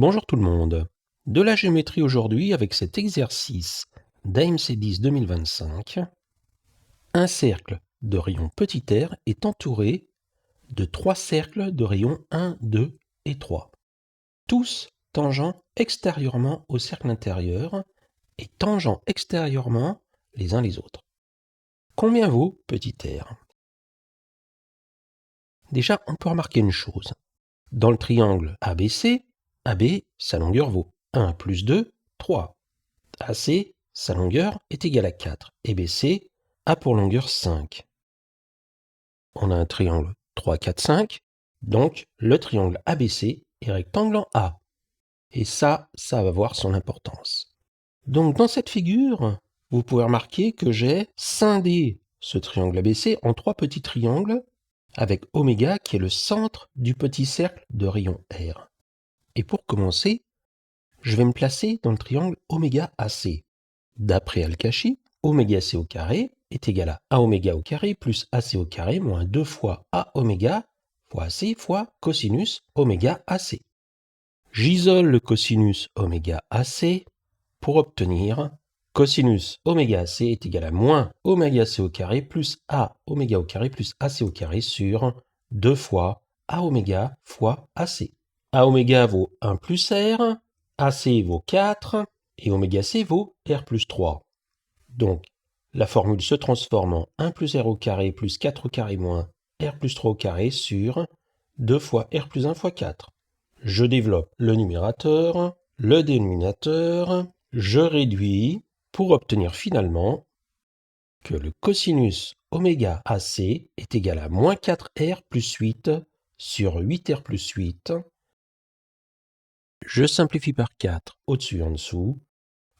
Bonjour tout le monde. De la géométrie aujourd'hui avec cet exercice d'AMC 10 2025. Un cercle de rayon petit r est entouré de 3 cercles de rayon 1, 2 et 3, tous tangents extérieurement au cercle intérieur et tangents extérieurement les uns les autres. Combien vaut petit r? Déjà, on peut remarquer une chose. Dans le triangle ABC, AB, sa longueur vaut 1 plus 2, 3. AC, sa longueur est égale à 4 et BC a pour longueur 5. On a un triangle 3, 4, 5, donc le triangle ABC est rectangle en A. Et ça va avoir son importance. Donc dans cette figure, vous pouvez remarquer que j'ai scindé ce triangle ABC en 3 petits triangles avec oméga qui est le centre du petit cercle de rayon R. Et pour commencer, je vais me placer dans le triangle oméga AC. D'après Al-Kashi, oméga c au carré est égal à A oméga au carré plus AC au carré moins 2 fois A oméga fois AC fois cosinus oméga AC. J'isole le cosinus oméga AC pour obtenir cosinus oméga AC est égal à moins oméga c au carré plus A oméga au carré plus AC au carré sur 2 fois A oméga fois AC. A oméga vaut 1 plus R, AC vaut 4 et oméga c vaut R plus 3. Donc, la formule se transforme en 1 plus R au carré plus 4 au carré moins R plus 3 au carré sur 2 fois R plus 1 fois 4. Je développe le numérateur, le dénominateur, je réduis pour obtenir finalement que le cosinus oméga AC est égal à moins 4R plus 8 sur 8R plus 8. Je simplifie par 4 au-dessus et en dessous.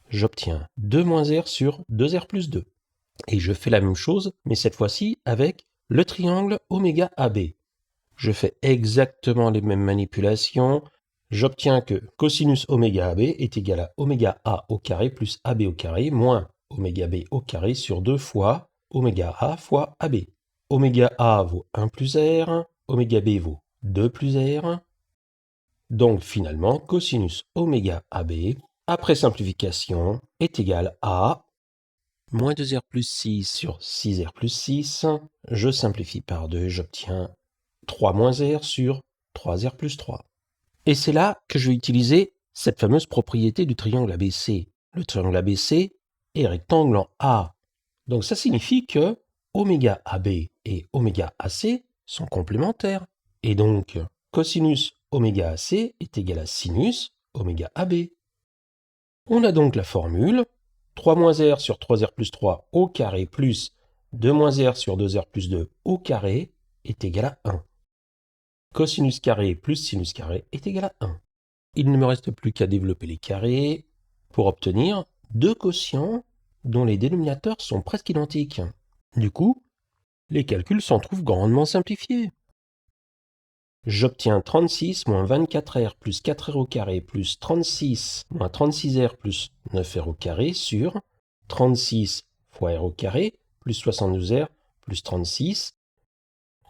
J'obtiens 2 moins R sur 2R plus 2. Et je fais la même chose, mais cette fois-ci avec le triangle oméga AB. Je fais exactement les mêmes manipulations. J'obtiens que cosinus oméga AB est égal à oméga A au carré plus AB au carré moins oméga B au carré sur 2 fois oméga A fois AB. Oméga A vaut 1 plus R, oméga B vaut 2 plus R. Donc finalement, cosinus oméga AB, après simplification, est égal à moins 2R plus 6 sur 6R plus 6. Je simplifie par 2, j'obtiens 3 moins R sur 3R plus 3. Et c'est là que je vais utiliser cette fameuse propriété du triangle ABC. Le triangle ABC est rectangle en A. Donc ça signifie que oméga AB et oméga AC sont complémentaires. Et donc, cosinus oméga AC est égal à sinus oméga AB. On a donc la formule 3 moins R sur 3R plus 3 au carré plus 2 moins R sur 2R plus 2 au carré est égal à 1. Cosinus carré plus sinus carré est égal à 1. Il ne me reste plus qu'à développer les carrés pour obtenir deux quotients dont les dénominateurs sont presque identiques. Du coup, les calculs s'en trouvent grandement simplifiés. J'obtiens 36 moins 24R plus 4R au carré plus 36 moins 36R plus 9R au carré sur 36 fois R au carré plus 72R plus 36.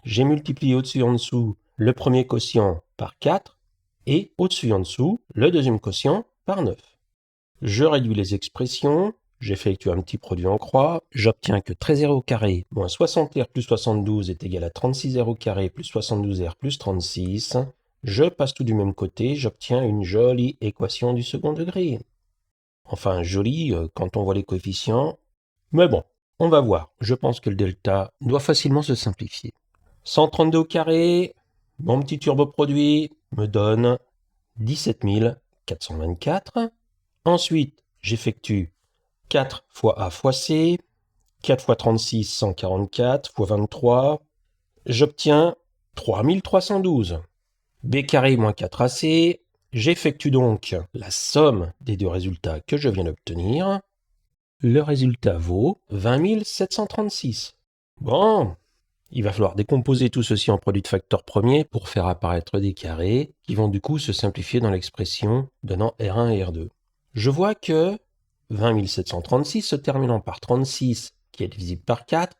J'ai multiplié au-dessus et en dessous le premier quotient par 4 et au-dessus et en dessous le deuxième quotient par 9. Je réduis les expressions, j'effectue un petit produit en croix, j'obtiens que 13R au carré moins 60R plus 72 est égal à 36R au carré plus 72R plus 36. Je passe tout du même côté, j'obtiens une jolie équation du second degré. Enfin, jolie quand on voit les coefficients. Mais bon, on va voir. Je pense que le delta doit facilement se simplifier. 132 au carré, mon petit turboproduit me donne 17 424. Ensuite, j'effectue 4 fois A fois C, 4 fois 36, 144, fois 23. J'obtiens 3312. B carré moins 4AC. J'effectue donc la somme des deux résultats que je viens d'obtenir. Le résultat vaut 20 736. Bon, il va falloir décomposer tout ceci en produit de facteurs premiers pour faire apparaître des carrés qui vont du coup se simplifier dans l'expression donnant R1 et R2. Je vois que 20 736 se terminant par 36 qui est divisible par 4,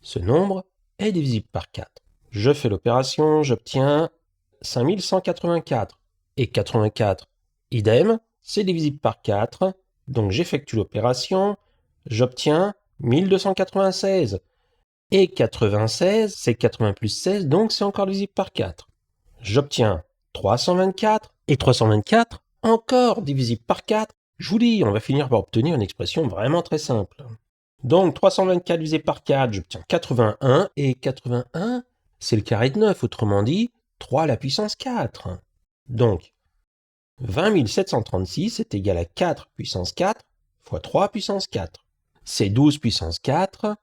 ce nombre est divisible par 4. Je fais l'opération, j'obtiens 5184. Et 84 Idem, c'est divisible par 4, donc j'effectue l'opération, j'obtiens 1296. Et 96, c'est 80 plus 16, donc c'est encore divisible par 4. J'obtiens 324, et 324, encore divisible par 4. Je vous dis, on va finir par obtenir une expression vraiment très simple. Donc 324 divisé par 4, j'obtiens 81, et 81, c'est le carré de 9, autrement dit, 3 à la puissance 4. Donc, 20 736 est égal à 4 puissance 4 fois 3 puissance 4. C'est 12 puissance 4,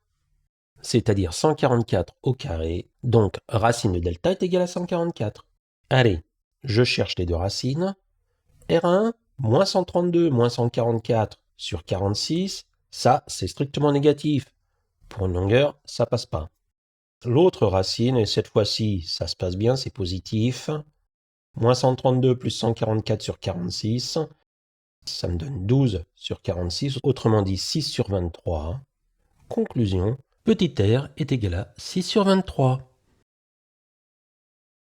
c'est-à-dire 144 au carré, donc racine de delta est égale à 144. Allez, je cherche les deux racines. R1, moins 132, moins 144 sur 46, ça c'est strictement négatif. Pour une longueur, ça passe pas. L'autre racine, et cette fois-ci, ça se passe bien, c'est positif. Moins 132 plus 144 sur 46, ça me donne 12 sur 46, autrement dit 6 sur 23. Conclusion, petit r est égal à 6 sur 23.